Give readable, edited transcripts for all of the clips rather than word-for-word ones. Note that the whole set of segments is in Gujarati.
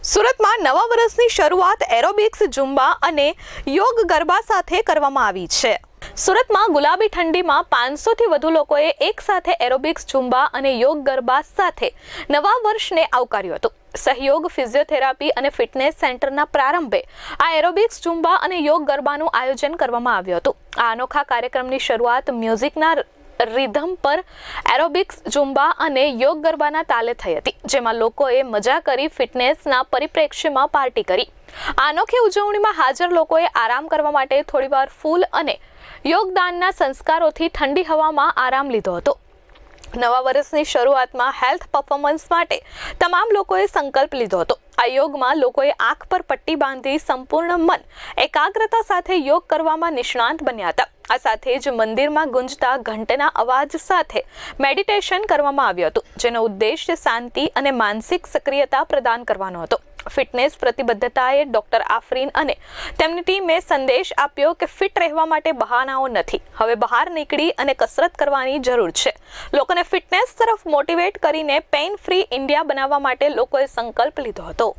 સુરતમાં નવા વર્ષની શરૂઆત એરોબિક્સ ઝુંબા અને યોગ ગરબા સાથે કરવામાં આવી છે। સુરતમાં ગુલાબી ઠંડીમાં 500થી વધુ લોકોએ એકસાથે એરોબિક્સ ઝુંબા અને યોગ ગરબા સાથે નવા વર્ષને આવકાર્યું હતું। સહયોગ ફિઝિયોથેરાપી અને ફિટનેસ સેન્ટરના પ્રારંભે આ એરોબિક્સ ઝુંબા અને યોગ ગરબાનું આયોજન કરવામાં આવ્યું હતું। આ અનોખા કાર્યક્રમની શરૂઆત મ્યુઝિકના रिधम पर एरोबिक्स झुंबा અને યોગ ગરબાના તાલે થઈ હતી, જેમાં લોકોએ મજા કરી ફિટનેસના પરિપ્રેક્ષ્યમાં પાર્ટી કરી। આ અનોખી ઉજવણીમાં હાજર લોકોએ આરામ કરવા માટે થોડીવાર ફૂલ અને યોગદાનના સંસ્કારોથી ઠંડી હવામાં આરામ લીધો હતો। નવા વર્ષની શરૂઆતમાં હેલ્થ પરફોર્મન્સ માટે તમામ લોકોએ સંકલ્પ લીધો હતો। આ યોગમાં લોકોએ આંખ પર પટ્ટી બાંધી સંપૂર્ણ મન એકાગ્રતા સાથે યોગ કરવામાં નિષ્ણાંત બન્યા હતા। આ સાથે જ મંદિરમાં ગુંજતા ઘંટના અવાજ સાથે મેડિટેશન કરવામાં આવ્યું હતું, જેનો ઉદ્દેશ્ય શાંતિ અને માનસિક સક્રિયતા પ્રદાન કરવાનો હતો। ફિટનેસ પ્રતિબદ્ધતાએ ડોક્ટર આફરીન અને તેમની ટીમે સંદેશ આપ્યો કે ફિટ રહેવા માટે બહાનાઓ નથી, હવે બહાર નીકળી અને કસરત કરવાની જરૂર છે। લોકોને ફિટનેસ તરફ મોટિવેટ કરીને પેઇન ફ્રી ઇન્ડિયા બનાવવા માટે લોકોએ સંકલ્પ લીધો હતો।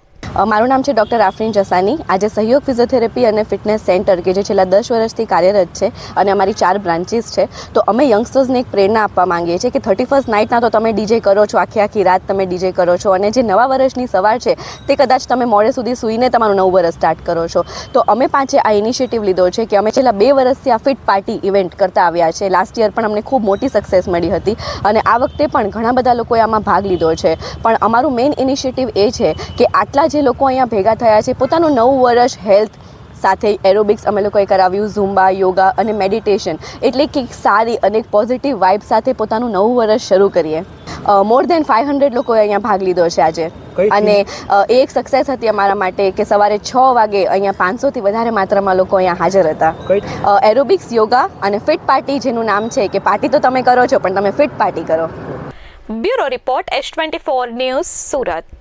મારું નામ છે ડૉક્ટર આફરીન જસાની। આજે સહયોગ ફિઝિયોથેરાપી અને ફિટનેસ સેન્ટર કે જે છેલ્લા 10 વર્ષથી કાર્યરત છે અને અમારી 4 બ્રાન્ચીસ છે, તો અમે યંગસ્ટર્સને એક પ્રેરણા આપવા માંગીએ છીએ કે 31st નાઇટના તો તમે ડીજે કરો છો, આખી રાત તમે ડીજે કરો છો, અને જે નવા વર્ષની સવાર છે તે કદાચ તમે મોડે સુધી સૂઈને તમારું નવું વર્ષ સ્ટાર્ટ કરો છો। તો અમે પાંચે આ ઇનિશિયેટિવ લીધો છે કે અમે છેલ્લા 2 વર્ષથી આ ફિટ પાર્ટી ઇવેન્ટ કરતા આવ્યા છે। લાસ્ટ યર પણ અમને ખૂબ મોટી સક્સેસ મળી હતી અને આ વખતે પણ ઘણા બધા લોકોએ આમાં ભાગ લીધો છે। પણ અમારું મેઇન ઇનિશિયેટિવ એ છે કે આટલા જે લોકો અહીંયા ભેગા થયા છે, પોતાનું નવું વર્ષ હેલ્થ સાથે એરોબિક્સ અમે લોકોએ કરાવ્યું, ઝુંબા, યોગા અને મેડિટેશન, એટલે કે સારી અને પોઝિટિવ વાઇબ સાથે પોતાનું નવું વર્ષ શરૂ કરીએ। મોર દેન 500 લોકોએ અહીંયા ભાગ લીધો છે આજે, અને એ એક સક્સેસ હતી અમારા માટે કે સવારે 6 વાગે અહીંયા 500થી વધારે માત્રામાં લોકો અહીંયા હાજર હતા। એરોબિક્સ, યોગા અને ફિટ પાર્ટી, જેનું નામ છે કે પાર્ટી તો તમે કરો છો પણ તમે ફિટ પાર્ટી કરો। Bureau report S24 news, Surat.